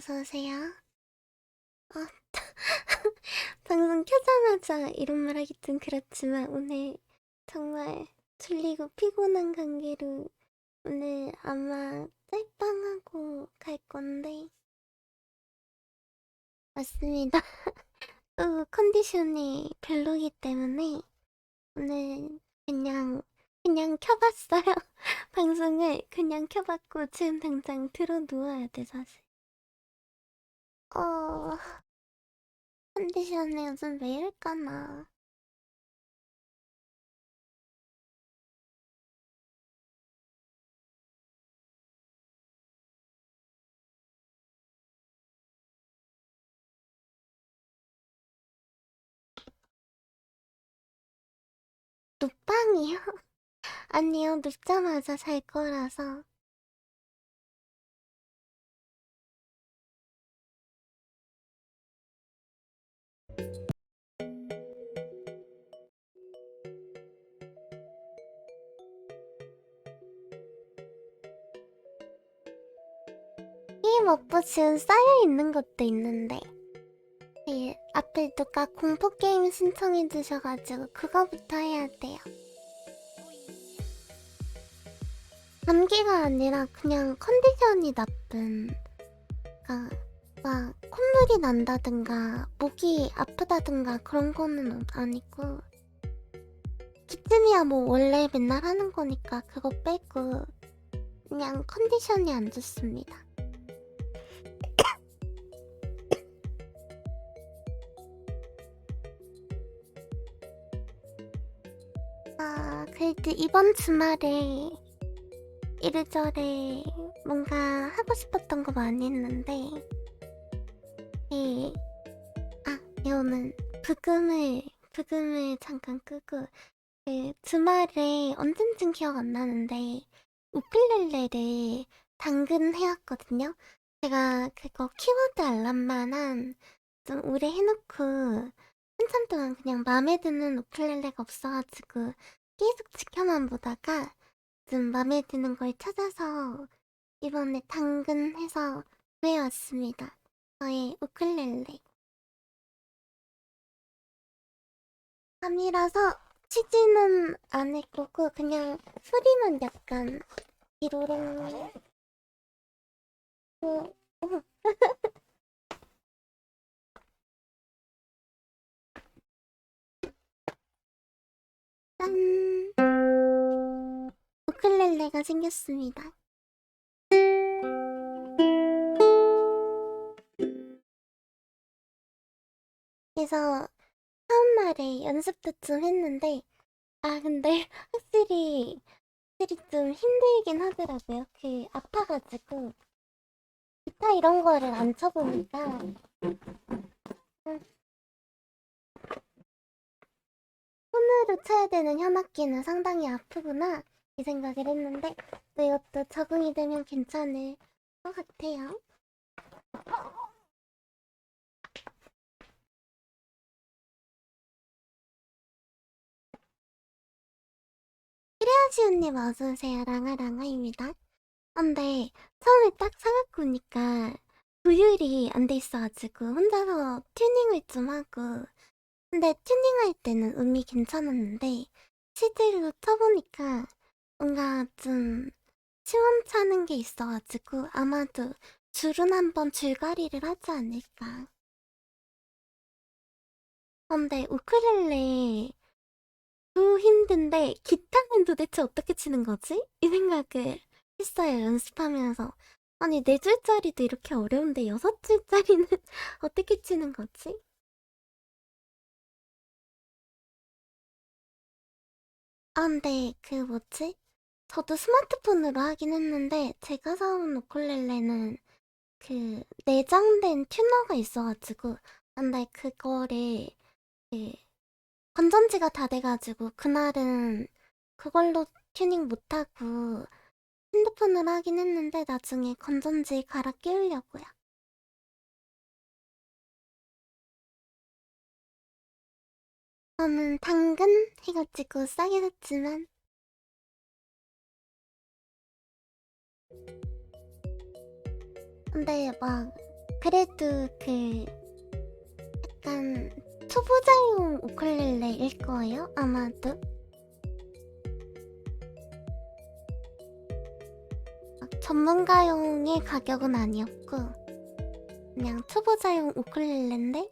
어서오세요. 아, 방송 켜자마자 이런 말 하기 좀 그렇지만 오늘 정말 졸리고 피곤한 관계로 오늘 아마 짤방하고 갈 건데 맞습니다. 또 컨디션이 별로기 때문에 오늘 그냥 켜봤어요. 방송을 그냥 켜봤고 지금 당장 들어 누워야 돼 사실. 어... 컨디션이 요즘 왜 이럴까나. 눕방이요? 아니요, 눕자마자 잘 거라서. 게임 업보 지금 쌓여있는 것도 있는데. 앞에 누가 공포게임 신청해주셔가지고 그거부터 해야 돼요. 감기가 아니라 그냥 컨디션이 나쁜. 그니까 막 콧물이 난다든가 목이 아프다든가 그런 거는 아니고 기침이야 뭐 원래 맨날 하는 거니까 그거 빼고 그냥 컨디션이 안 좋습니다. 그래도 이번 주말에 이래저래 뭔가 하고 싶었던 거 많이 했는데 예. 이거는 부금을 잠깐 끄고 주말에 언젠진 기억 안 나는데 우쿨렐레를 당근 해왔거든요. 제가 그거 키워드 알람만 좀 오래 해놓고 한참 동안 그냥 마음에 드는 우쿨렐레가 없어가지고 계속 지켜만 보다가 좀 마음에 드는 걸 찾아서 이번에 당근해서 구해왔습니다. 저의 우쿨렐레. 3이라서 치지는 않을 거고 그냥 소리만 약간 디로롱. 어, 어. 짠! 우쿨렐레가 생겼습니다. 그래서 처음 날에 연습도 좀 했는데 근데 확실히 좀 힘들긴 하더라고요. 아파가지고 기타 이런 거를 안 쳐보니까 손으로 쳐야 되는 현악기는 상당히 아프구나 이 생각을 했는데 또 이것도 적응이 되면 괜찮을 것 같아요. 히레아시우님 어서오세요. 랑아랑아입니다. 근데 처음에 딱 사갖고 오니까 조율이 안 돼 있어가지고 혼자서 튜닝을 좀 하고 근데 튜닝할 때는 음이 괜찮았는데 실제로 쳐보니까 뭔가 좀 시원찮은 게 있어가지고 아마도 줄은 한번 줄가리를 하지 않을까. 근데 우쿨렐레 힘든데 기타는 도대체 어떻게 치는 거지? 이 생각을 했어요, 연습하면서. 아니, 네 줄짜리도 이렇게 어려운데 여섯 줄짜리는 어떻게 치는 거지? 근데 뭐지? 저도 스마트폰으로 하긴 했는데 제가 사온 우쿨렐레는 내장된 튜너가 있어가지고 근데 그거를 그 건전지가 다 돼가지고 그날은 그걸로 튜닝 못하고 핸드폰으로 하긴 했는데 나중에 건전지 갈아 끼우려고요. 저는 당근 해가지고 싸게 샀지만 근데 막 그래도 약간 초보자용 우쿨렐레일 거예요 아마도. 전문가용의 가격은 아니었고 그냥 초보자용 우쿨렐레인데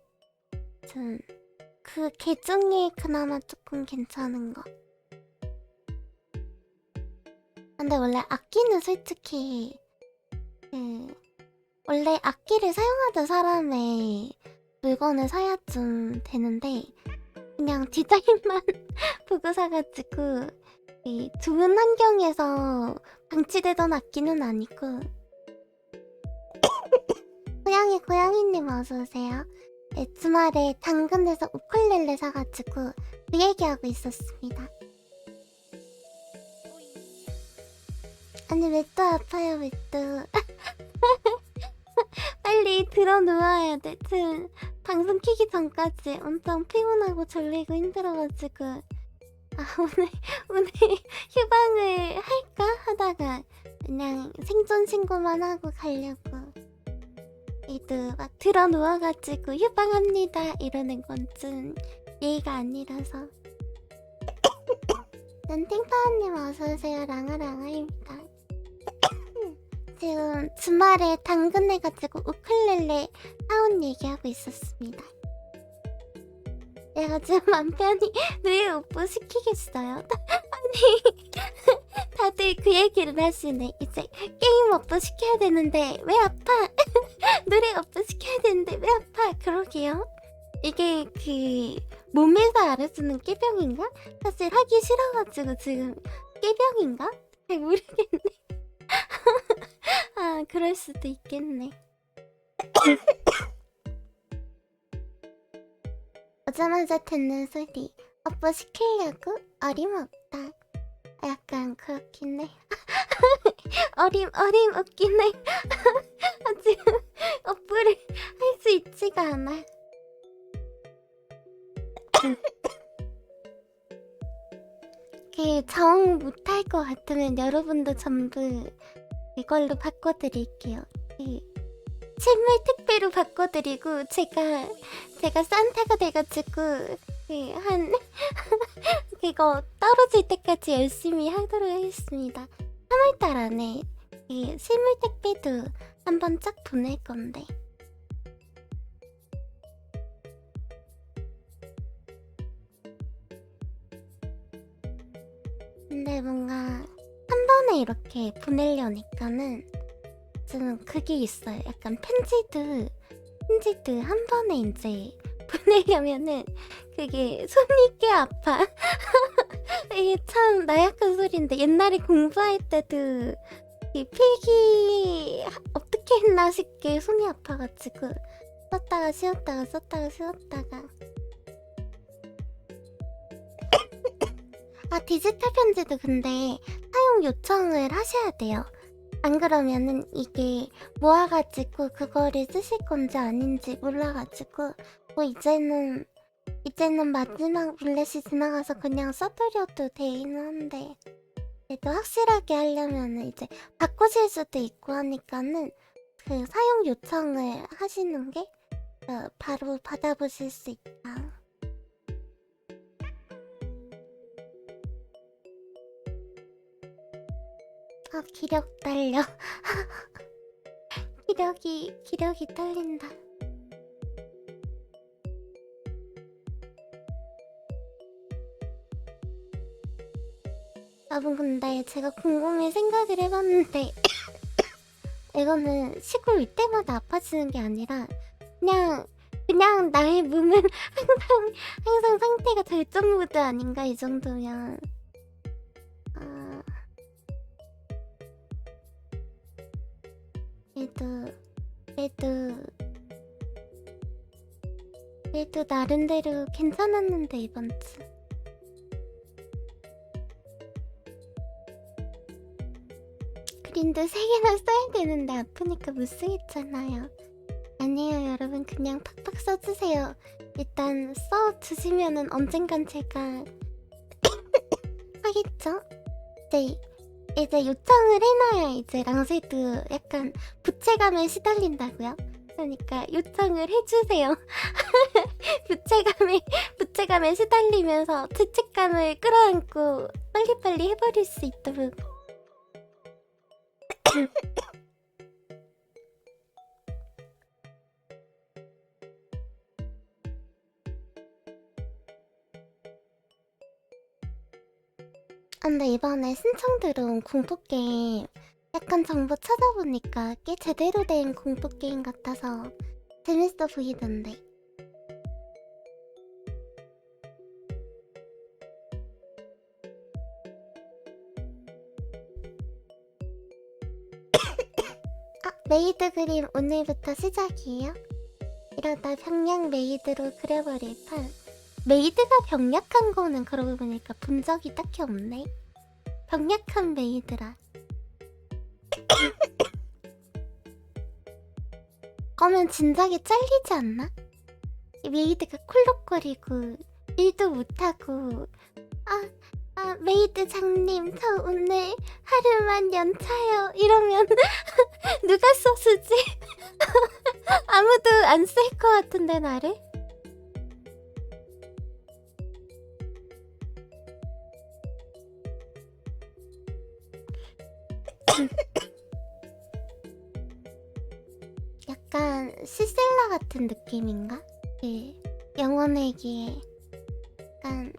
그 개중에 그나마 조금 괜찮은 거. 근데 원래 악기는 솔직히 원래 악기를 사용하던 사람의 물건을 사야 좀 되는데 그냥 디자인만 보고 사가지고 이 좋은 환경에서 방치되던 악기는 아니고. 고양이님 어서오세요. 네, 주말에 당근에서 우쿨렐레 사가지고 그 얘기하고 있었습니다. 아니 왜 또 아파요 왜 또. 빨리 들어 누워야 돼. 지금 방송 키기 전까지 엄청 피곤하고 졸리고 힘들어가지고 오늘 휴방을 할까 하다가 그냥 생존 신고만 하고 가려고. 이도 막 들어 누워가지고 휴방합니다 이러는 건 좀 예의가 아니라서. 땡파님 어서오세요. 랑아랑아입니다. 지금 주말에 당근해가지고 우쿨렐레 사온 얘기하고 있었습니다. 내가 지금 맘 편히 누이 오빠 시키겠어요? 아니 다들 그 얘기를 하시네. 이제 게임 오빠 시켜야 되는데 왜 아파? 노래 오빠 시켜야 되는데 왜 아파? 그러게요. 이게 몸에서 알아주는 깨병인가? 사실 하기 싫어가지고 지금 깨병인가? 잘 모르겠네. 아 그럴 수도 있겠네. 오자마자 듣는 소리 오빠 시키려고? 어림없다. 약간 그렇긴 해. 어림 없긴 해. 지금 오빠를 할 수 있지가 않아. 정 못할 것 같으면 여러분도 전부 이걸로 바꿔드릴게요. 실물 택배로 바꿔드리고 제가 산타가 돼가지고 한 이거 떨어질 때까지 열심히 하도록 하겠습니다. 3월달 안에 실물 택배도 한번 쫙 보낼 건데. 근데 뭔가 한 번에 이렇게 보내려니까는 좀 그게 있어요. 약간 편지도 한 번에 이제 보내려면은 그게 손이 꽤 아파. 이게 참 나약한 소리인데 옛날에 공부할 때도 이 필기 어떻게 했나 싶게 손이 아파가지고 썼다가 쉬었다가 썼다가 쉬었다가. 아 디지털 편지도 근데 사용 요청을 하셔야 돼요. 안 그러면은 이게 모아가지고 그거를 쓰실 건지 아닌지 몰라가지고 뭐 이제는 마지막 블렛이 지나가서 그냥 써드려도 되긴 한데 그래도 확실하게 하려면은 이제 바꾸실 수도 있고 하니까는 그 사용 요청을 하시는 게 바로 받아보실 수 있다. 아 기력 딸려. 기력이 딸린다. 여러분 근데 제가 곰곰이 생각을 해봤는데 이거는 시골 윗대마다 아파지는 게 아니라 그냥 나의 몸은 항상 상태가 절정 모드 아닌가 이 정도면. 그래도 나름대로 괜찮았는데 이번 주. 그린도 3개나 써야 되는데 아프니까 못 쓰겠잖아요. 아니에요 여러분 그냥 팍팍 써주세요. 일단 써주시면은 언젠간 제가 하겠죠? 이제 요청을 해놔야 이제 랑세도 약간 부채감에 시달린다고요? 있으니까 요청을 해주세요. 부채감에 시달리면서 죄책감을 끌어안고 빨리빨리 해버릴 수 있도록. 근데 이번에 신청 들어온 공포게임 약간 정보 찾아보니까 꽤 제대로 된 공포게임 같아서 재밌어 보이던데. 아, 메이드 그림 오늘부터 시작이에요? 이러다 병약 메이드로 그려버릴 판. 메이드가 병약한 거는 그러고 보니까 본 적이 딱히 없네. 병약한 메이드라. 그러면 진작에 잘리지 않나? 이 메이드가 콜록거리고 일도 못하고 메이드 장님 저 오늘 하루만 연차요 이러면 누가 써주지? 아무도 안 쓸 것 같은데 나를? 약간 시셀라 같은 느낌인가? 그 영혼의 길 약간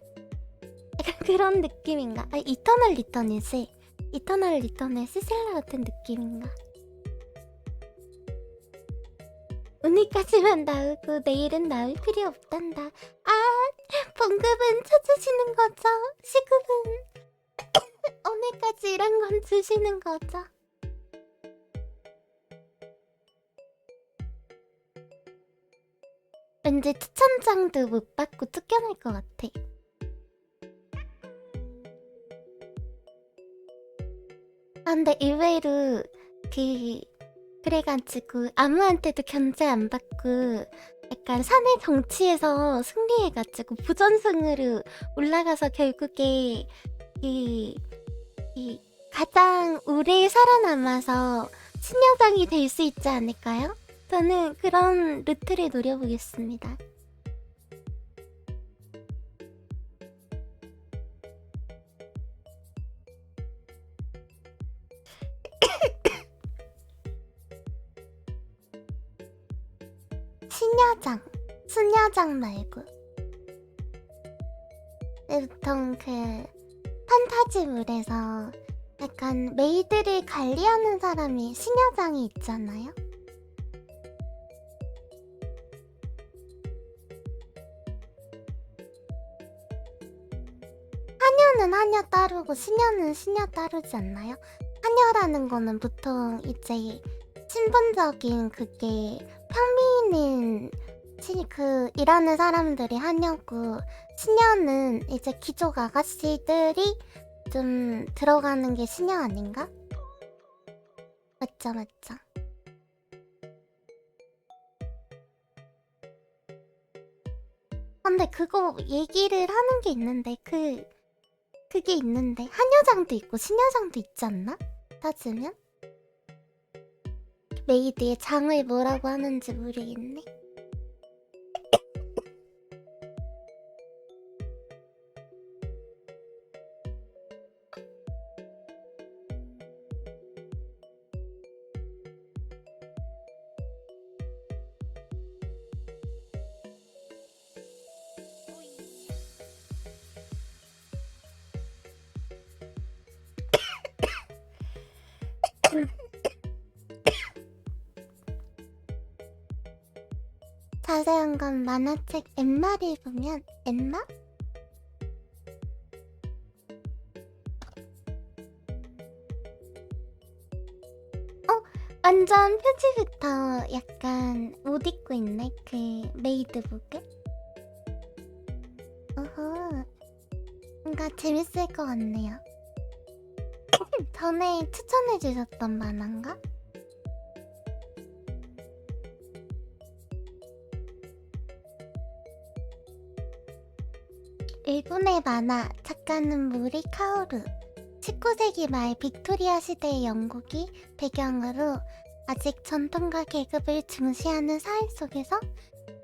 그런 느낌인가? 아, 이터널 리턴이지? 이터널 리턴의 시셀라 같은 느낌인가? 오늘까지만 나오고 내일은 나올 필요 없단다. 아, 봉급은 쳐주시는 거죠? 시급은 오늘까지 일한 건 주시는 거죠? 왠지 추천장도 못 받고 쫓겨날 것 같아. 아, 근데 의외로 그래가지고 아무한테도 견제 안 받고 약간 사내 정치에서 승리해가지고 부전승으로 올라가서 결국에 이 가장 오래 살아남아서 신여장이 될 수 있지 않을까요? 저는 그런 루트를 노려보겠습니다. 신여장, 순여장 말고. 보통 그 판타지물에서 약간 메이드를 관리하는 사람이 신여장이 있잖아요. 하녀는 하녀 따르고 신녀는 신녀 따르지 않나요? 하녀라는 거는 보통 이제 신분적인 그게 평미는 일하는 사람들이 하녀고, 신녀는 이제 귀족 아가씨들이 좀 들어가는 게 신녀 아닌가? 맞죠, 맞죠. 근데 그거 얘기를 하는 게 있는데 그게 있는데 한여장도 있고 신여장도 있지 않나? 따지면? 메이드의 장을 뭐라고 하는지 모르겠네. 자세한 건 만화책 엠마를 보면. 엠마? 완전 표지부터 약간 옷 입고 있네. 그 메이드복을. 어허, 뭔가 재밌을 것 같네요. 전에 추천해주셨던 만화인가? 일본의 만화, 작가는 모리 카오루. 19세기 말 빅토리아 시대의 영국이 배경으로 아직 전통과 계급을 중시하는 사회 속에서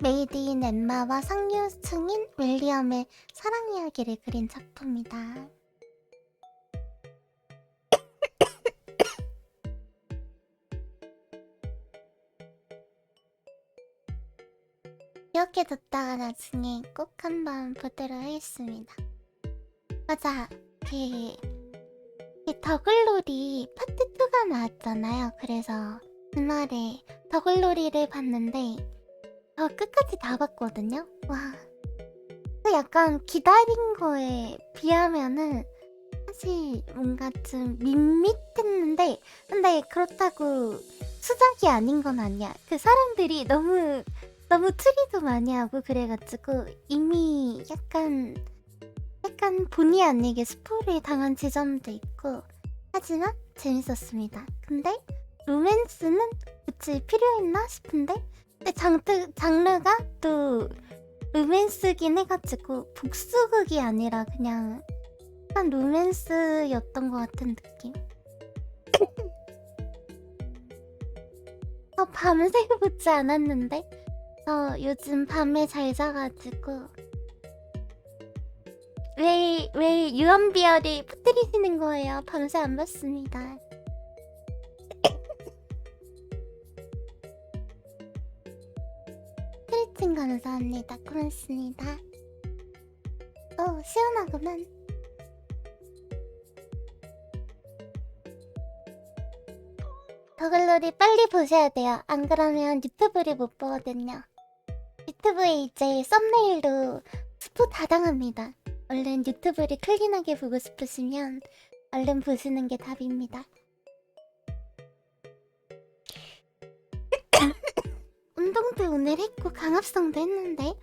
메이드 인 엠마와 상류층인 윌리엄의 사랑 이야기를 그린 작품이다. 기억해뒀다가 나중에 꼭 한번 보도록 하겠습니다. 맞아, 더글로리 파트 2가 나왔잖아요. 그래서 주말에 더글로리를 봤는데 저 끝까지 다 봤거든요. 와, 그 약간 기다린 거에 비하면은 사실 뭔가 좀 밋밋했는데, 근데 그렇다고 수작이 아닌 건 아니야. 그 사람들이 너무 추리도 많이 하고 그래가지고 이미 약간 본의 아니게 스포를 당한 지점도 있고, 하지만 재밌었습니다. 근데 로맨스는 굳이 필요했나 싶은데, 근데 장르가 또 로맨스긴 해가지고 복수극이 아니라 그냥 약간 로맨스였던 것 같은 느낌. 저 밤새 보지 않았는데, 저 요즘 밤에 잘 자가지고. 왜 유언비어를 퍼뜨리시는 거예요? 밤새 안 봤습니다. 스트레칭 감사합니다. 고맙습니다. 시원하구만. 더글로리 빨리 보셔야 돼요. 안 그러면 유튜브를 못 보거든요. 유튜브에 이제 썸네일도 스포 다 당합니다. 얼른 유튜브를 클린하게 보고 싶으시면 얼른 보시는 게 답입니다. 운동도 오늘 했고 강압성도 했는데,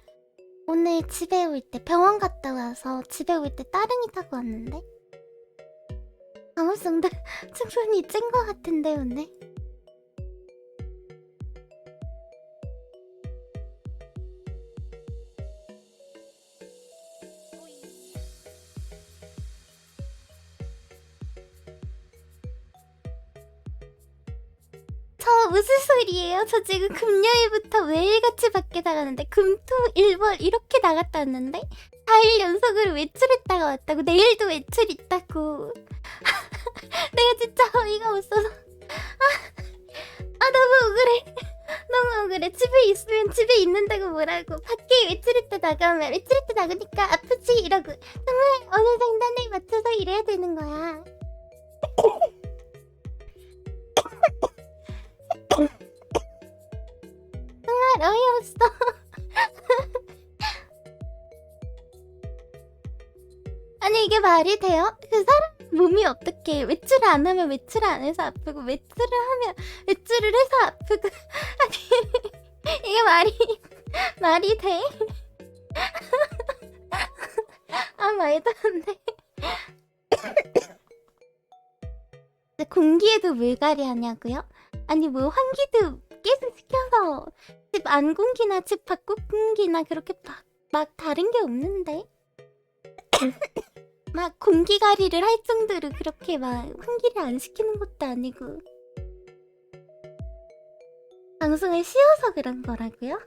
오늘 집에 올 때 병원 갔다 와서 집에 올 때 따릉이 타고 왔는데 강압성도 충분히 찐 것 같은데 오늘. 저 무슨 소리예요? 저 지금 금요일부터 매일같이 밖에 나가는데 금토일월 이렇게 나갔다 왔는데 4일 연속으로 외출했다가 왔다고. 내일도 외출 있다고. 내가 진짜 어이가 없어서 너무 억울해. 너무 억울해. 집에 있으면 집에 있는다고 뭐라고, 밖에 외출했다 나가면 외출했다 나가니까 아프지 이러고, 정말 어느 장단에 맞춰서 일해야 되는 거야. 정말 어이없어. 아니 이게 말이 돼요? 그 사람 몸이 어떻게 외출을 안 하면 외출을 안 해서 아프고, 외출을 하면 외출을 해서 아프고. 아니 이게 말이 돼? 말도 안 돼. 공기에도 물갈이 하냐고요? 아니 뭐 환기도 계속 시켜서 집 안 공기나 집 밖 공기나 그렇게 막 다른 게 없는데. 막 공기가리를 할 정도로 그렇게 막 환기를 안 시키는 것도 아니고. 방송을 쉬어서 그런 거라고요?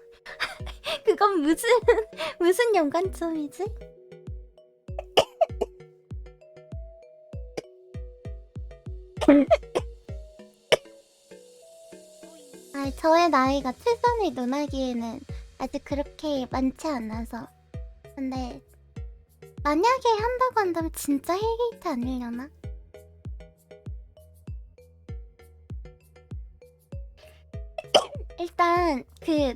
그건 무슨 연관점이지? 저의 나이가 출산을 논하기에는 아직 그렇게 많지 않아서. 근데 만약에 한다고 한다면 진짜 헬게이트 아니려나? 일단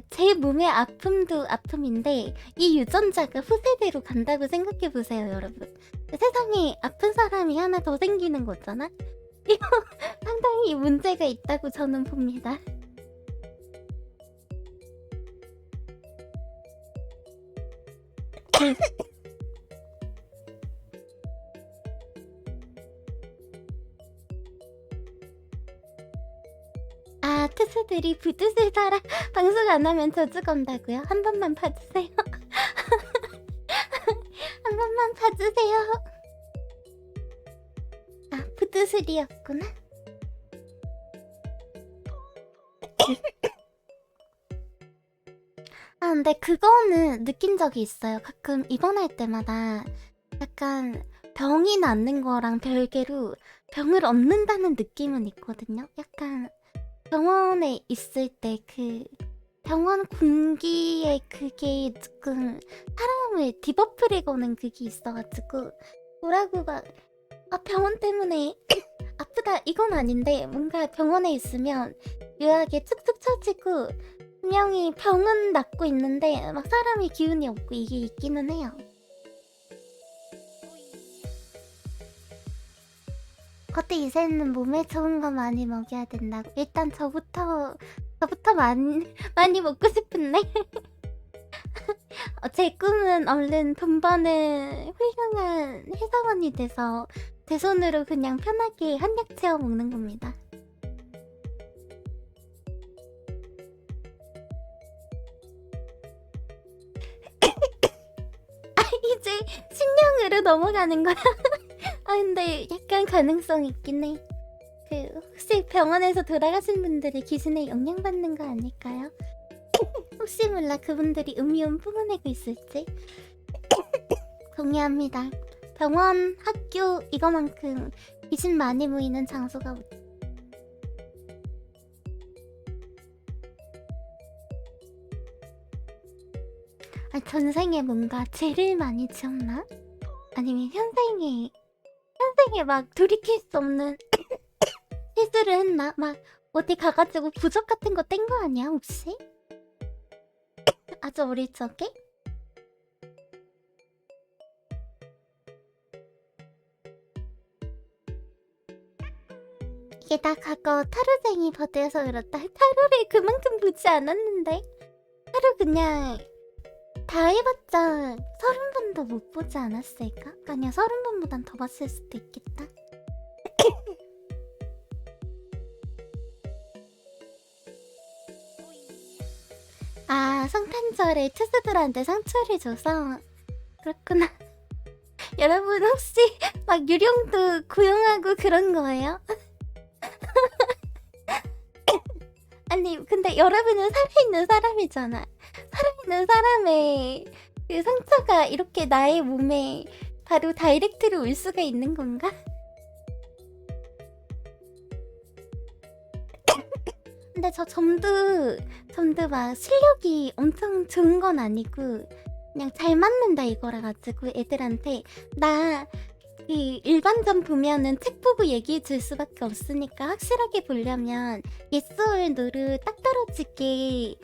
제 몸의 아픔도 아픔인데 이 유전자가 후세대로 간다고 생각해보세요, 여러분. 세상에 아픈 사람이 하나 더 생기는 거잖아? 이거 상당히 문제가 있다고 저는 봅니다. 투수들이 부두술 살아 방송 안 하면 저주 건다고요? 한 번만 봐주세요. 한 번만 봐주세요. 부두술이었구나. 아, 근데 그거는 느낀 적이 있어요. 가끔 입원할 때마다 약간 병이 낫는 거랑 별개로 병을 얻는다는 느낌은 있거든요. 약간 병원에 있을 때 그 병원 공기에 그게 조금 사람을 디버프리 거는 그게 있어가지고 뭐라고 막 병원 때문에 아프다 이건 아닌데 뭔가 병원에 있으면 묘하게 툭툭 처지고 분명히 병은 낫고 있는데 막 사람이 기운이 없고 이게 있기는 해요. 그때 이제는 몸에 좋은 거 많이 먹여야 된다고. 일단 저부터 많이 먹고 싶은데. 제 꿈은 얼른 돈 버는 훌륭한 회사원이 돼서 제 손으로 그냥 편하게 한약 채워 먹는 겁니다. 이제 식량으로 넘어가는 거야. 근데 약간 가능성 있긴 해. 혹시 병원에서 돌아가신 분들이 귀신에 영향받는 거 아닐까요? 혹시 몰라 그분들이 음이온 뿜어내고 있을지. 동의합니다. 병원, 학교 이거만큼 귀신 많이 모이는 장소가 전생에 뭔가 죄를 많이 지었나? 아니면 현생에 막 돌이킬 수 없는 실수를 했나? 막 어디 가가지고 부적 같은 거 뗀 거 아니야 혹시? 아주 어릴 적에? 이게 다 과거 타로쟁이 버드여서 그렇다. 타로를 그만큼 보지 않았는데 타로 그냥 다 해봤자 30번도 못 보지 않았을까? 아니야 30번보단 더 봤을 수도 있겠다. 성탄절에 투수들한테 상처를 줘서 그렇구나. 여러분 혹시 막 유령도 고용하고 그런 거예요? 아니 근데 여러분은 살아있는 사람이잖아. 살아있는 사람의 그 상처가 이렇게 나의 몸에 바로 다이렉트로 올 수가 있는 건가? 근데 저 점도 막 실력이 엄청 좋은 건 아니고 그냥 잘 맞는다 이거라 가지고 애들한테 나 이 일반점 보면은 책 보고 얘기해 줄 수밖에 없으니까 확실하게 보려면 yes or no를 딱 떨어지게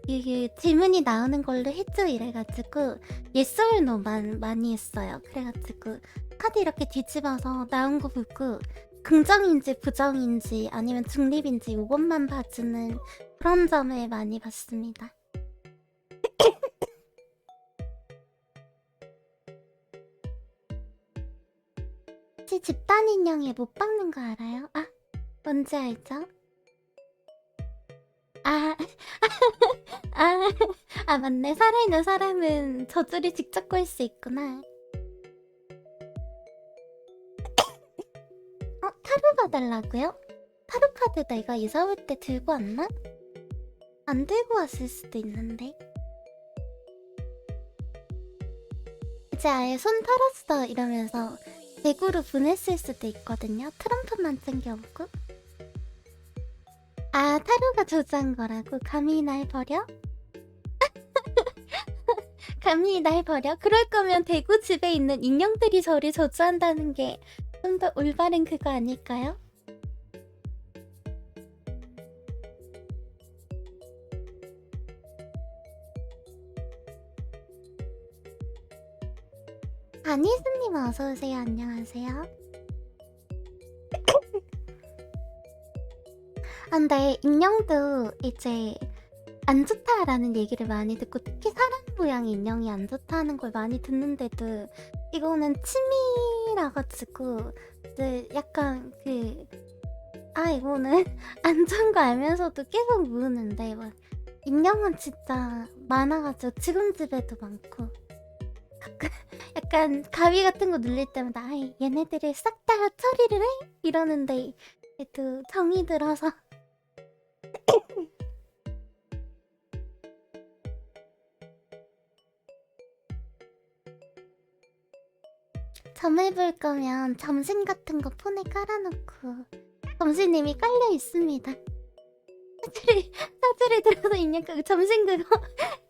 이게 질문이 나오는 걸로 해줘 이래가지고 yes or no만 많이 했어요. 그래가지고 카드 이렇게 뒤집어서 나온 거 보고 긍정인지 부정인지 아니면 중립인지 이것만 봐주는 그런 점을 많이 봤습니다. 혹시 집단 인형에 못 박는 거 알아요? 뭔지 알죠? 맞네. 살아있는 사람은 저주를 직접 걸 수 있구나. 타로 봐달라고요? 타로 카드 내가 이사 올 때 들고 왔나? 안 들고 왔을 수도 있는데. 이제 아예 손 털었어 이러면서 대구로 보냈을 수도 있거든요. 트럼프만 챙겨오고. 타로가 저주한 거라고? 감히 날 버려? 감히 날 버려? 그럴 거면 대구 집에 있는 인형들이 저를 저주한다는 게 좀 더 올바른 그거 아닐까요? 아니스님 어서오세요. 안녕하세요. 근데 인형도 이제 안 좋다라는 얘기를 많이 듣고 특히 사람 모양 인형이 안 좋다는 걸 많이 듣는데도 이거는 취미라 가지고 이제 약간 이거는 안 좋은 거 알면서도 계속 모으는데 막 인형은 진짜 많아가지고 지금 집에도 많고 약간 가위 같은 거 눌릴 때마다 얘네들을 싹 다 처리를 해? 이러는데 또 정이 들어서 잠을 볼 거면 점심 같은 거 폰에 깔아놓고 점심 이미 깔려 있습니다. 사투리 들어서 있냐? 그 점심 그거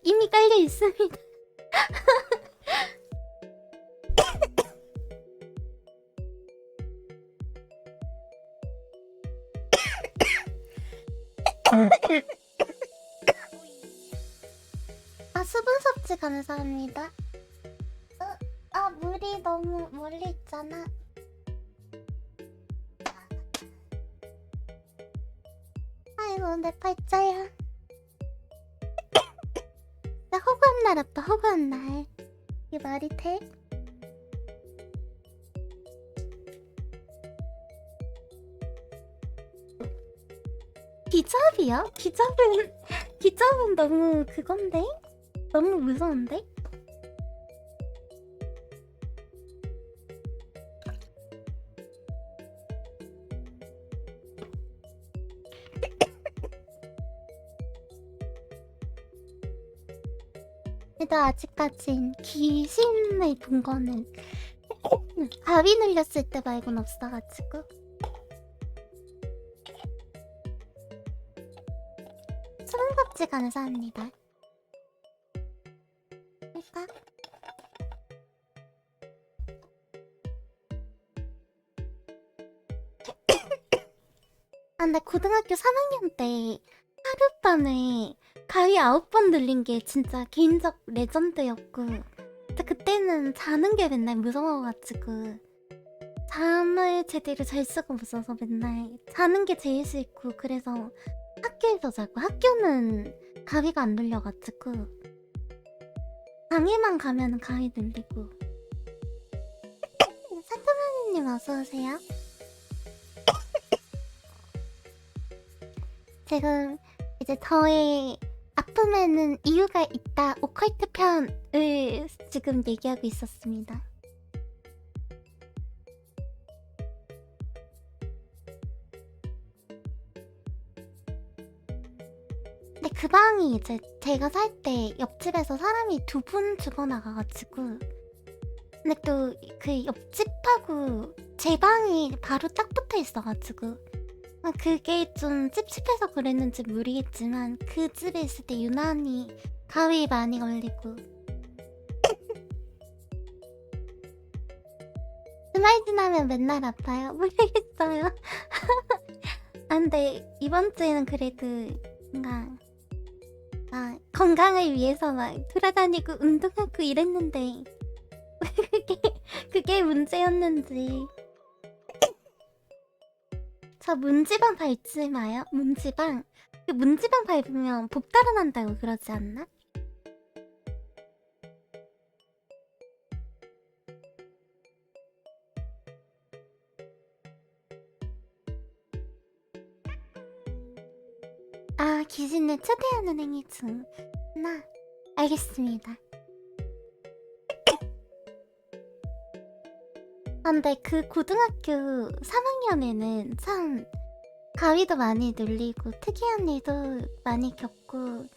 이미 깔려 있습니다. 아, 수분 섭취 감사합니다. 아, 물이 너무 멀리 있잖아. 아이고, 내 팔자야. 나 허구한 날 아빠, 허구한 날. 이게 말이 돼? 기잡이요? 기잡은 너무 그건데? 너무 무서운데? 근데 아직까진 귀신을 본 거는 가위 눌렸을 때 말고는 없어가지고. 수분섭지 감사합니다. 할까? 아, 근데 고등학교 3학년 때 하룻밤에 가위 9번 눌린 게 진짜 개인적 레전드였고, 근데 그때는 자는 게 맨날 무서워가지고 잠을 제대로 잘 수가 없어서 맨날 자는 게 제일 싫고, 그래서 학교에서 자고, 학교는 가위가 안 눌려가지고 방에만 가면 가위 눌리고. 사토마니님 어서오세요. 지금 이제 저의 아픔에는 이유가 있다 오컬트 편을 지금 얘기하고 있었습니다. 근데 그 방이 이제 제가 살 때 옆집에서 사람이 2분 죽어나가가지고, 근데 또 그 옆집하고 제 방이 바로 딱 붙어 있어가지고 그게 좀 찝찝해서 그랬는지 모르겠지만 그 집에 있을 때 유난히 가위 많이 걸리고. 주말 지나면 맨날 아파요? 모르겠어요. 아, 근데 이번 주에는 그래도 뭔가 건강을 위해서 막 돌아다니고 운동하고 이랬는데 그게 문제였는지. 저 문지방 밟지 마요. 문지방. 그 문지방 밟으면 복달아난다고 그러지 않나? 아, 귀신을 초대하는 행위 중. 나 알겠습니다. 아, 근데 그 고등학교 3학년에는 참 가위도 많이 눌리고 특이한 일도 많이 겪고,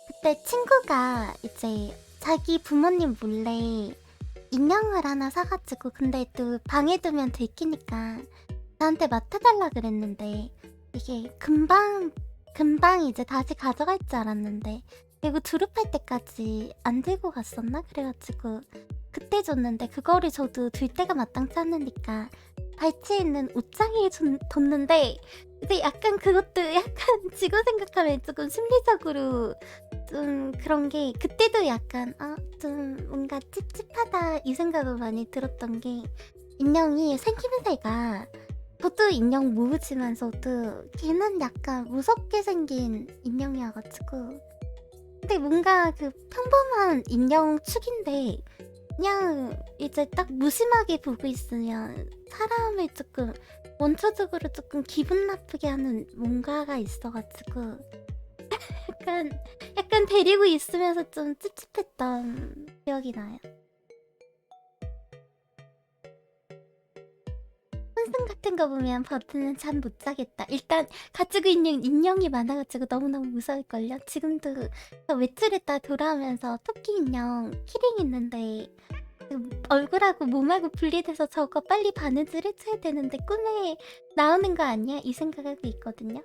그때 친구가 이제 자기 부모님 몰래 인형을 하나 사가지고, 근데 또 방에 두면 들키니까 나한테 맡아달라 그랬는데, 이게 금방 이제 다시 가져갈 줄 알았는데 이거 졸업할 때까지 안 들고 갔었나? 그래가지고 그때 줬는데, 그거를 저도 들 때가 마땅치 않으니까 발치에 있는 옷장에 뒀는데, 근데 약간 그것도 약간 지금 생각하면 조금 심리적으로 좀 그런 게, 그때도 약간 좀 뭔가 찝찝하다 이 생각을 많이 들었던 게, 인형이 생김새가 저도 인형 모으지만서도 걔는 약간 무섭게 생긴 인형이어가지고, 근데 뭔가 그 평범한 인형 축인데 그냥 이제 딱 무심하게 보고 있으면 사람을 조금 원초적으로 조금 기분 나쁘게 하는 뭔가가 있어가지고 약간 데리고 있으면서 좀 찝찝했던 기억이 나요. 콘슨 같은 거 보면 버튼은 잠 못 자겠다. 일단 가지고 있는 인형이 많아가지고 너무너무 무서울걸요. 지금도 저 외출했다 돌아오면서 토끼 인형 키링 있는데 그 얼굴하고 몸하고 분리돼서 저거 빨리 바느질 해줘야 되는데 꿈에 나오는 거 아니야? 이 생각하고 있거든요.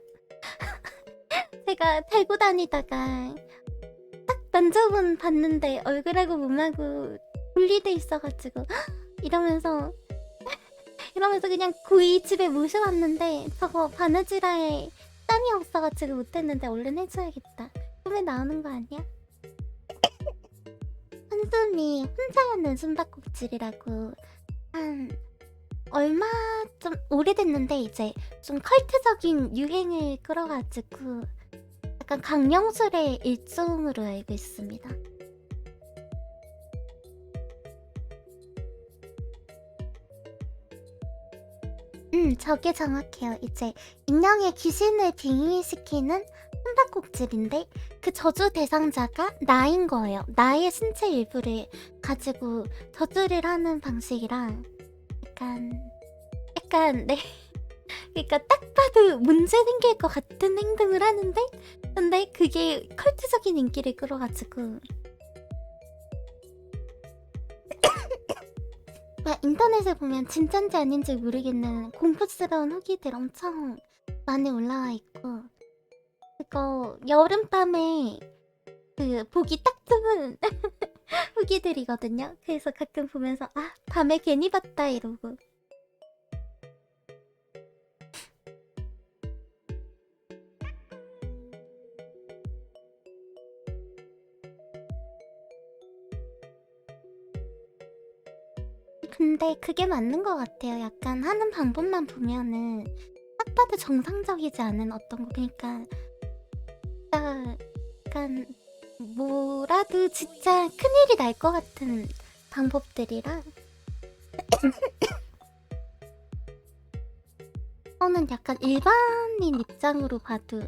제가 달고 다니다가 딱 만져본 봤는데 얼굴하고 몸하고 분리돼 있어가지고 이러면서 그냥 고이 집에 모셔왔는데 저거 바느질할 땀이 없어가지고 못했는데 얼른 해줘야겠다. 꿈에 나오는 거 아니야? 한숨이 혼자 하는 숨바꼭질이라고 한 얼마 좀 오래됐는데 이제 좀 컬트적인 유행을 끌어가지고 약간 강령술의 일종으로 알고 있습니다. 저게 정확해요. 이제 인형의 귀신을 빙의시키는 숨바꼭질인데 그 저주 대상자가 나인 거예요. 나의 신체 일부를 가지고 저주를 하는 방식이랑 약간 네. 그러니까 딱 봐도 문제 생길 것 같은 행동을 하는데 근데 그게 컬트적인 인기를 끌어가지고 인터넷에 보면 진짠지 아닌지 모르겠는 공포스러운 후기들 엄청 많이 올라와 있고 그거 여름밤에 그 보기 딱 좋은 후기들이거든요. 그래서 가끔 보면서 아 밤에 괜히 봤다 이러고 근데 그게 맞는 것 같아요. 약간 하는 방법만 보면은 딱 봐도 정상적이지 않은 어떤 거 그러니까 약간 뭐라도 진짜 큰일이 날 것 같은 방법들이라 저는 약간 일반인 입장으로 봐도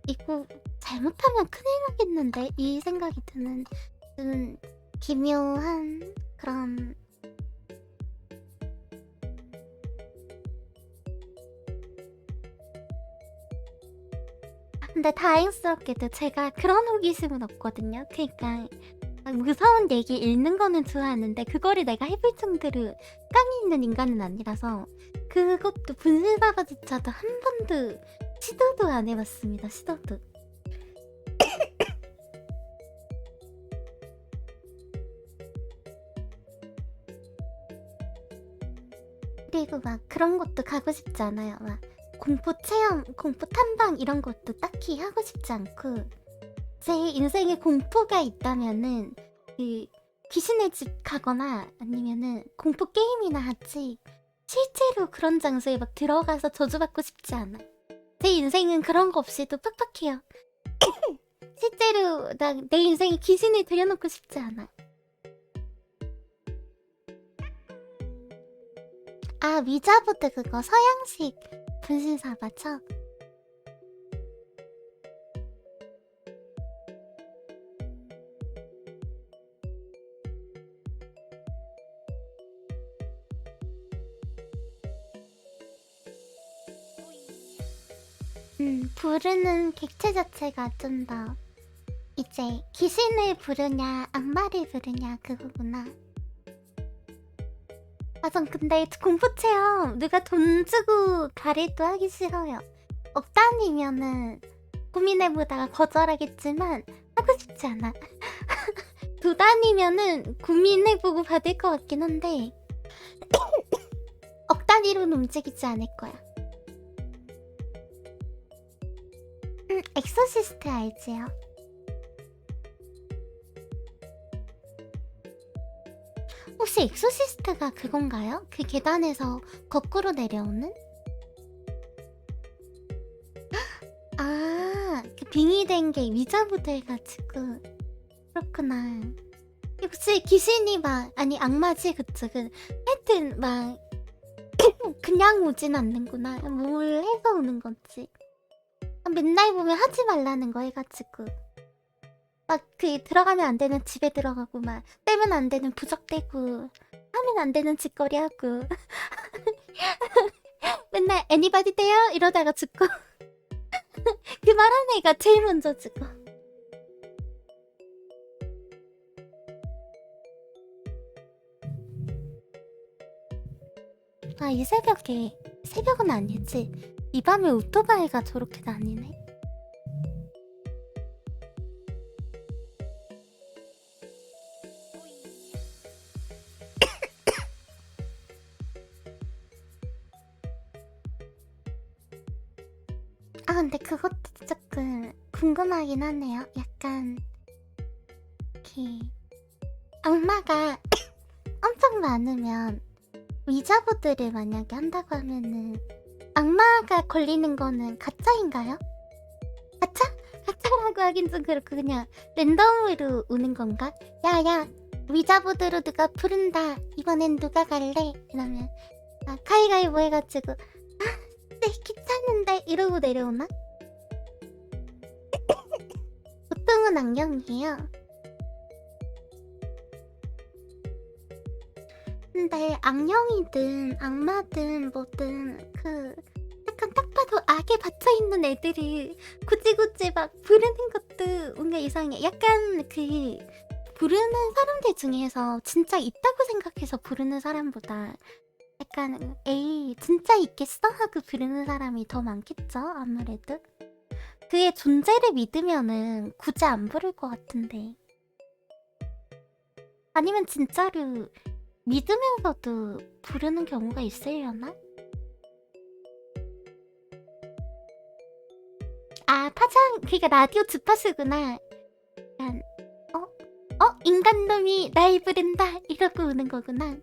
이거 잘못하면 큰일 나겠는데 이 생각이 드는 좀 기묘한 그런 근데 다행스럽게도 제가 그런 호기심은 없거든요. 그러니까 무서운 얘기 읽는 거는 좋아하는데 그거를 내가 해볼 정도로 깡이 있는 인간은 아니라서 그것도 분신사바조차도 한 번도 시도도 안 해봤습니다. 시도도. 그리고 막 그런 것도 가고 싶지 않아요. 막 공포 체험, 공포 탐방 이런 것도 딱히 하고 싶지 않고 제 인생에 공포가 있다면은 그 귀신의 집 가거나 아니면은 공포 게임이나 하지 실제로 그런 장소에 막 들어가서 저주받고 싶지 않아. 제 인생은 그런 거 없이도 팍팍해요. 실제로 내 인생에 귀신을 들여놓고 싶지 않아. 아 위자보드 그거 서양식 분신사바죠? 부르는 객체 자체가 좀 더 이제 귀신을 부르냐 악마를 부르냐 그거구나. 아 전 근데 공포 체험 누가 돈 주고 가래도 하기 싫어요. 억 단위면은 고민해보다가 거절하겠지만 하고 싶지 않아. 두 단위면은 고민해보고 받을 것 같긴 한데 억 단위로는 움직이지 않을 거야. 엑소시스트 알지요? 혹시 엑소시스트가 그건가요? 그 계단에서 거꾸로 내려오는? 아, 그 빙의된 게 위자보드 해가지고 그렇구나. 혹시 귀신이 막 아니 악마지 그쪽은 하여튼 막 그냥 오진 않는구나. 뭘 해서 오는 건지. 맨날 보면 하지 말라는 거 해가지고 막 그 들어가면 안 되는 집에 들어가고 막 떼면 안 되는 부적대고 하면 안 되는 짓거리 하고 맨날 애니바디 돼요? 이러다가 죽고 그 말한 애가 제일 먼저 죽고. 아, 이 새벽에, 새벽은 아니지, 이 밤에 오토바이가 저렇게 다니네. 아, 근데 그것도 조금 궁금하긴 하네요. 약간 이렇게 악마가 엄청 많으면, 위자보들을 만약에 한다고 하면은 악마가 걸리는 거는 가짜인가요? 가짜? 가짜라고 하긴 좀 그렇고 그냥 랜덤으로 오는 건가? 야야, 위자보드로 누가 부른다, 이번엔 누가 갈래? 이러면 아, 가위가위보 해가지고 네 귀찮은데 이러고 내려오나? 보통은 안경이에요. 근데 악령이든 악마든 뭐든 그 약간 딱 봐도 악에 받쳐있는 애들이 굳이 막 부르는 것도 뭔가 이상해. 약간 그 부르는 사람들 중에서 진짜 있다고 생각해서 부르는 사람보다 약간 에이 진짜 있겠어? 하고 부르는 사람이 더 많겠죠? 아무래도 그의 존재를 믿으면은 굳이 안 부를 것 같은데, 아니면 진짜로 믿으면서도 부르는 경우가 있으려나? 아, 파장, 그니까 라디오 주파수구나. 약간, 인간놈이 날 부른다 이러고 오는 거구나.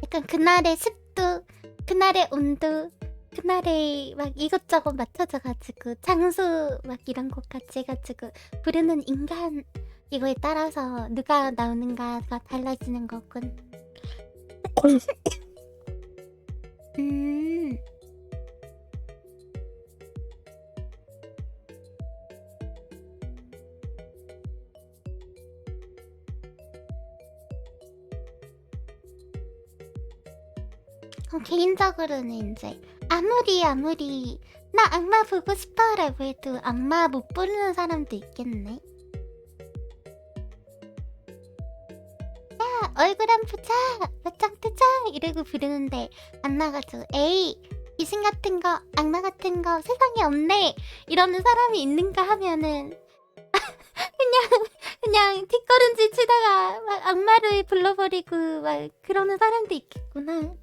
약간 그날의 습도, 그날의 온도, 그날의 막 이것저것 맞춰져가지고 장소 막 이런 것까지 해가지고 부르는 인간, 이거에 따라서 누가 나오는가가 달라지는 거군. 음. 개인적으로는 이제 아무리 나 악마 보고 싶어라고 해도 악마 못 부르는 사람도 있겠네. 야, 얼굴 한 보자, 맞짱 뜨자 이러고 부르는데 안 나가죠. 에이, 귀신 같은 거, 악마 같은 거 세상에 없네 이러는 사람이 있는가 하면은 그냥 뒷걸음질 치다가 막 악마를 불러버리고 막 그러는 사람도 있겠구나.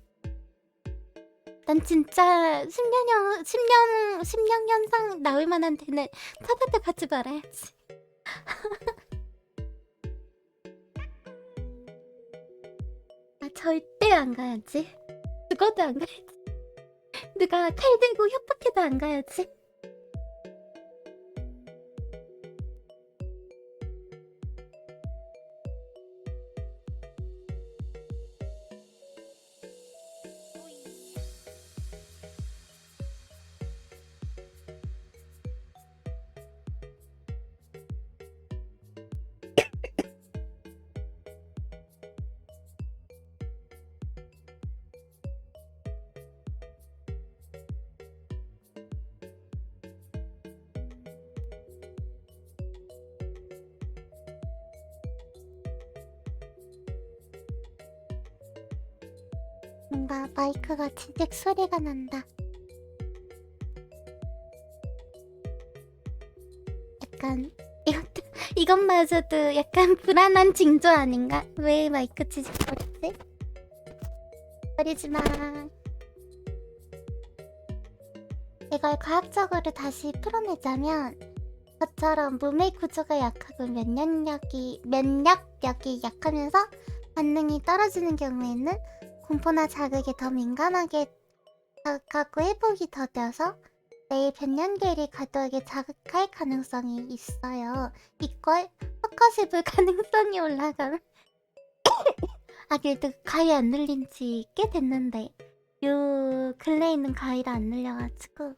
난 진짜 10년 현상 나올 만한 데는 타바타 가지 말아야지. 아, 절대 안 가야지. 죽어도 안 가야지. 누가 칼 들고 협박해도 안 가야지. 뭔가 마이크가 진짜 소리가 난다. 약간 이것마저도 약간 불안한 징조 아닌가? 왜 마이크 지직거리지? 거리지 마. 이걸 과학적으로 다시 풀어내자면, 저처럼 몸의 구조가 약하고 면역력이 약하면서 반응이 떨어지는 경우에는 공포나 자극에 더 민감하게 자극하고 회복이 더뎌서 뇌의 변연계를 과도하게 자극할 가능성이 있어요. 이걸 포커스볼 가능성이 올라가면 아, 그래도 가위 안 눌린 지 꽤 됐는데 요 근래에는 가위를 안 눌려가지고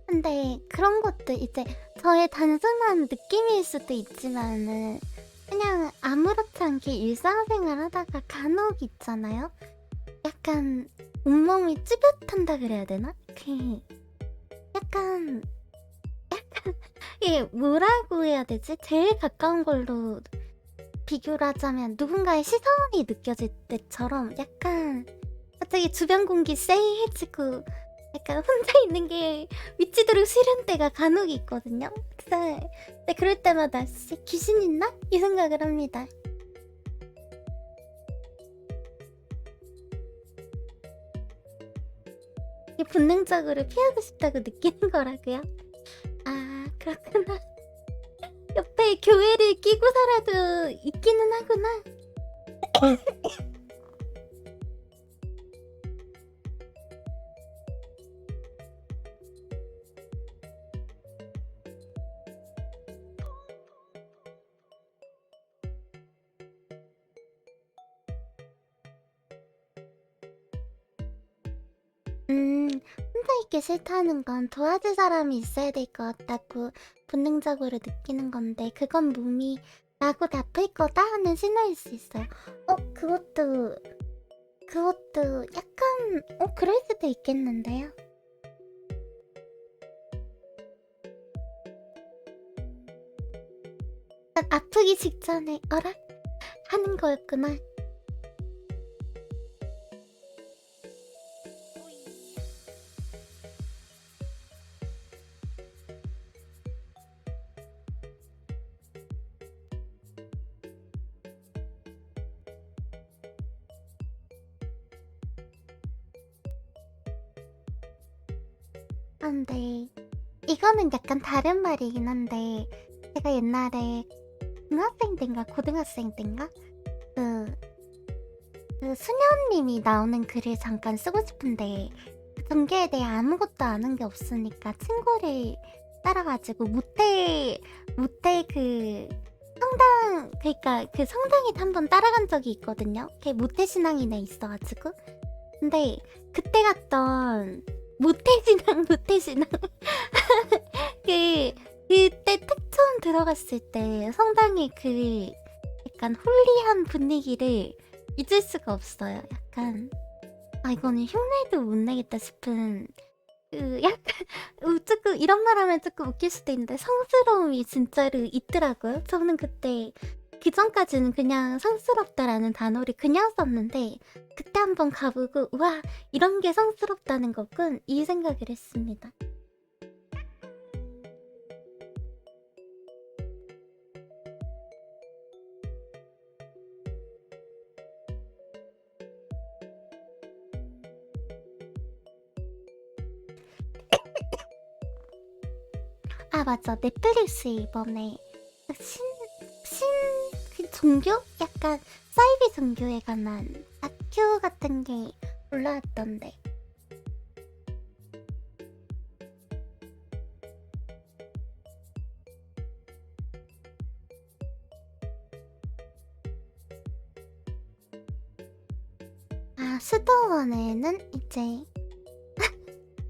근데 그런 것도 이제 저의 단순한 느낌일 수도 있지만은 그냥 아무렇지 않게 일상생활 하다가 간혹 있잖아요? 약간 온몸이 찌긋한다 그래야 되나? 그 약간 이게 뭐라고 해야 되지? 제일 가까운 걸로 비교를 하자면 누군가의 시선이 느껴질 때처럼 약간 갑자기 주변 공기 쎄해지고 약간 혼자 있는 게 미치도록 싫은 때가 간혹 있거든요. 근데 그럴 때마다 진짜 귀신 있나? 이 생각을 합니다. 이게 본능적으로 피하고 싶다고 느끼는 거라고요? 아, 그렇구나. 옆에 교회를 끼고 살아도 있기는 하구나. 혼자 있기 싫다는 건 도와줄 사람이 있어야 될 것 같다고 본능적으로 느끼는 건데 그건 몸이 나고 나쁠 거다 하는 신호일 수 있어요. 그것도 약간 그럴 수도 있겠는데요. 아프기 직전에 어라? 하는 거였구나. 근데 이거는 약간 다른 말이긴 한데 제가 옛날에 중학생 때인가 고등학생 때인가 그, 그 수녀님이 나오는 글을 잠깐 쓰고 싶은데 그 전개에 대해 아무것도 아는 게 없으니까 친구를 따라가지고 모태 그 성당 그러니까 그 성당에 한 번 따라간 적이 있거든요. 걔 모태 신앙이네 있어가지고 근데 그때 갔던 모태신앙 그때 딱 처음 들어갔을 때 성당의 그 약간 홀리한 분위기를 잊을 수가 없어요. 약간 이거는 흉내도 못 내겠다 싶은 그 약간 조금 이런 말 하면 조금 웃길 수도 있는데 성스러움이 진짜로 있더라고요. 저는 그때 그 전까지는 그냥 성스럽다라는 단어를 그냥 썼는데 그때 한번 가보고 와 이런 게 성스럽다는 거군 이 생각을 했습니다. 아 맞아 넷플릭스에 이번에 그 종교? 약간 사이비 종교에 관한 다큐 같은 게 올라왔던데 수도원에는 이제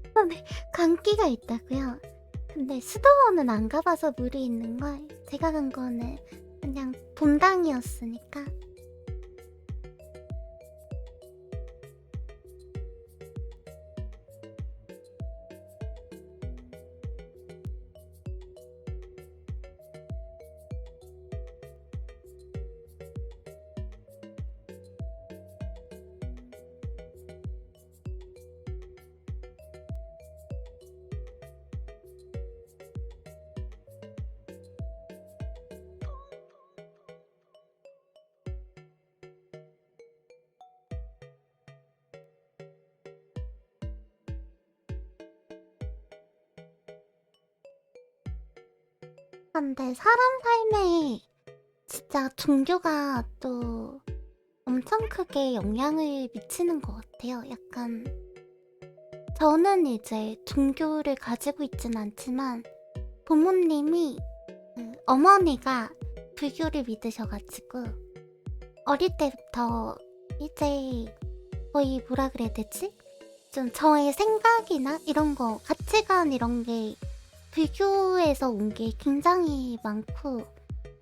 수도원에 강기가 있다고요? 근데 수도원은 안 가봐서 무리 있는 걸 제가 간 거는 그냥 본당이었으니까 근데 사람 삶에 진짜 종교가 또 엄청 크게 영향을 미치는 것 같아요. 약간 저는 이제 종교를 가지고 있진 않지만 부모님이 어머니가 불교를 믿으셔가지고 어릴 때부터 이제 거의 뭐라 그래야 되지? 좀 저의 생각이나 이런 거 같은 가치관 이런 게 불교에서 온 게 굉장히 많고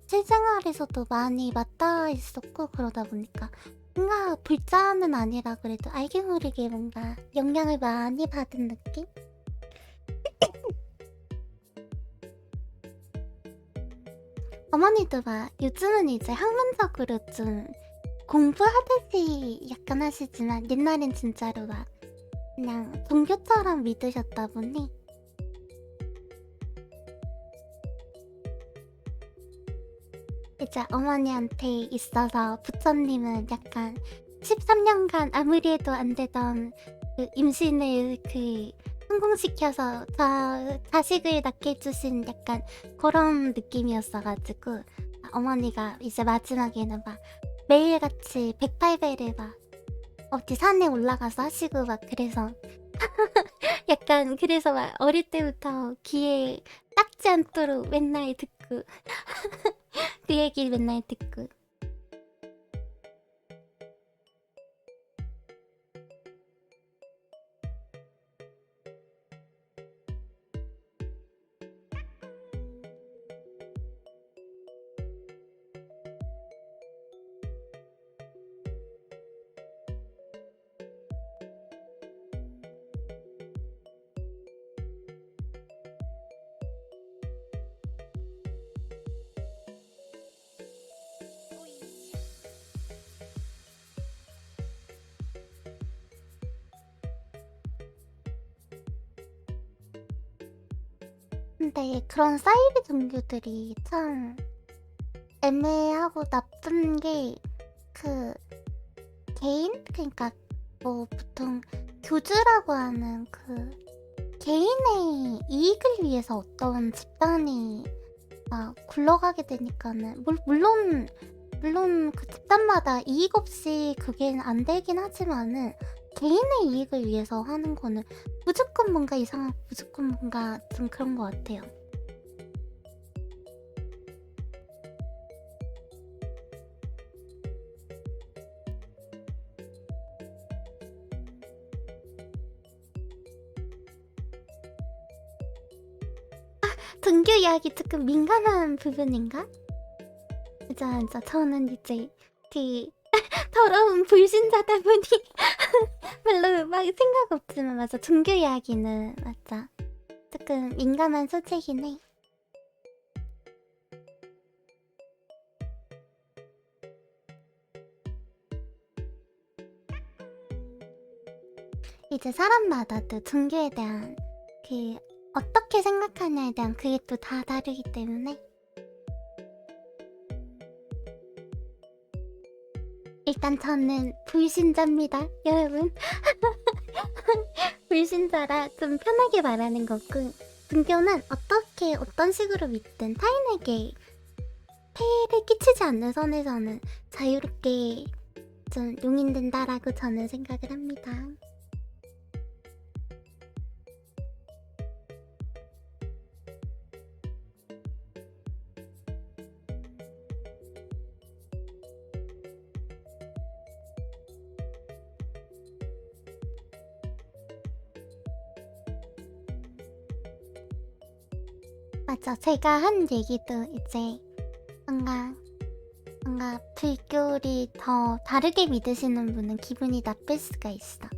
실생활에서도 많이 맞닿아 있었고 그러다 보니까 뭔가 불자는 아니라 그래도 알게 모르게 뭔가 영향을 많이 받은 느낌? 어머니도 막 요즘은 이제 학문적으로 좀 공부하듯이 약간 하시지만 옛날엔 진짜로 막 그냥 종교처럼 믿으셨다 보니 이제 어머니한테 있어서 부처님은 약간 13년간 아무리 해도 안 되던 그 임신을 성공시켜서 자식을 낳게 해주신 약간 그런 느낌이었어가지고 어머니가 이제 마지막에는 막 매일같이 108배를 막 어디 산에 올라가서 하시고 막 그래서 약간 그래서 막 어릴 때부터 귀에 닦지 않도록 맨날 듣고 그 얘기 맨날 듣고 근데 그런 사이비 종교들이 참 애매하고 나쁜 게 그 개인? 그러니까 뭐 보통 교주라고 하는 그 개인의 이익을 위해서 어떤 집단이 막 굴러가게 되니까는 물론 그 집단마다 이익 없이 그게 안 되긴 하지만은 개인의 이익을 위해서 하는 거는 무조건 뭔가 이상하고 무조건 뭔가 좀 그런 것 같아요. 등교 이야기 조금 민감한 부분인가? 맞아. 저는 이제 그 더러운 불신자다 보니 별로 막 생각 없지만 맞아. 종교 이야기는 맞아. 조금 민감한 소재긴 해. 이제 사람마다 또 종교에 대한 그 어떻게 생각하냐에 대한 그게 또 다 다르기 때문에 일단 저는 불신자입니다, 여러분. 불신자라 좀 편하게 말하는 거고 종교는 어떻게 어떤 식으로 믿든 타인에게 폐해를 끼치지 않는 선에서는 자유롭게 좀 용인된다라고 저는 생각을 합니다. 맞아. 제가 한 얘기도 이제 뭔가 불교를 더 다르게 믿으시는 분은 기분이 나쁠 수가 있어.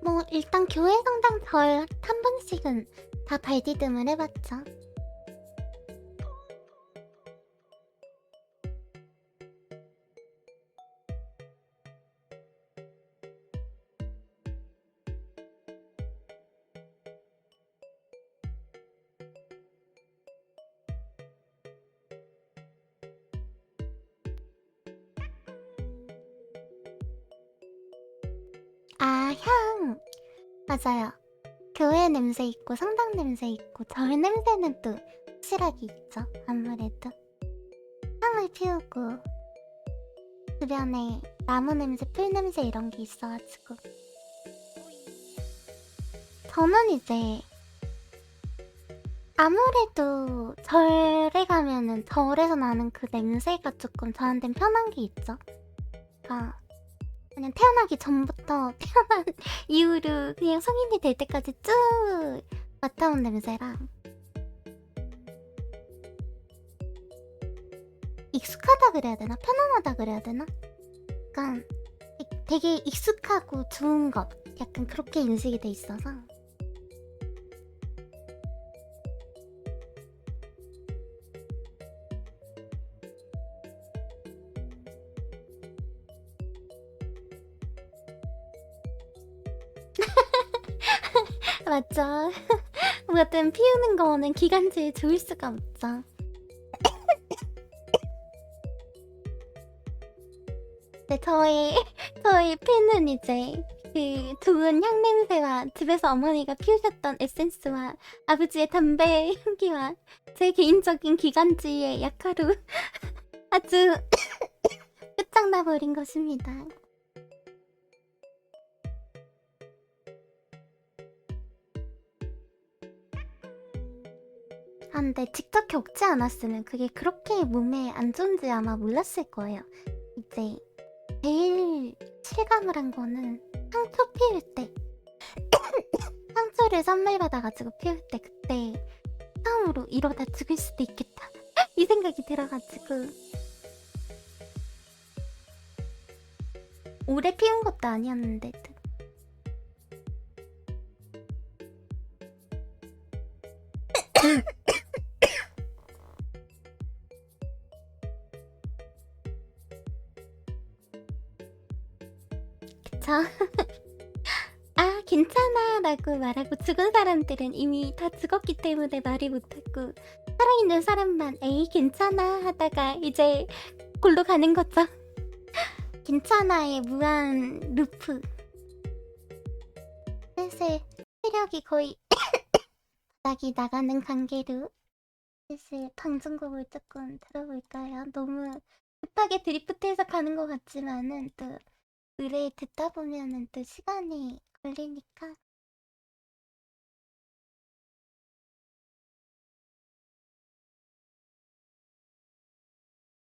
뭐 일단 교회 성당 절 한 번씩은 다 발디듬을 해봤죠. 아, 향! 맞아요. 교회 냄새 있고 성당 냄새 있고 절 냄새는 또 확실하게 있죠. 아무래도 향을 피우고 주변에 나무 냄새, 풀 냄새 이런 게 있어가지고 저는 이제 아무래도 절에 가면은 절에서 나는 그 냄새가 조금 저한텐 편한 게 있죠. 그러니까 그냥 태어나기 전부터 태어난 이후로 그냥 성인이 될 때까지 쭉 맡아온 냄새랑 익숙하다 그래야 되나? 편안하다 그래야 되나? 약간 되게 익숙하고 좋은 것 약간 그렇게 인식이 돼 있어서 맞죠? 뭐든 피우는 거는 기관지에 좋을 수가 없죠. 네, 저의 팬은 이제 그 좋은 향 냄새와 집에서 어머니가 피우셨던 에센스와 아버지의 담배 향기와 제 개인적인 기관지의 약하로 아주 끝장나버린 것입니다. 아, 근데 직접 겪지 않았으면 그게 그렇게 몸에 안 좋은지 아마 몰랐을 거예요. 이제 제일 실감을 한 거는 상초 피울 때 상초를 선물 받아가지고 피울 때 그때 처음으로 이러다 죽을 수도 있겠다 이 생각이 들어가지고 오래 피운 것도 아니었는데 그쵸? 아 괜찮아 라고 말하고 죽은 사람들은 이미 다 죽었기 때문에 말이 못하고 살아있는 사람만 에이 괜찮아 하다가 이제 골로 가는 거죠. 괜찮아의 무한 루프. 슬슬 체력이 거의 바닥이 나가는 관계로 슬슬 방송국을 조금 들어볼까요? 너무 급하게 드리프트해서 가는 것 같지만은 또 의뢰 듣다 보면은 또 시간이 걸리니까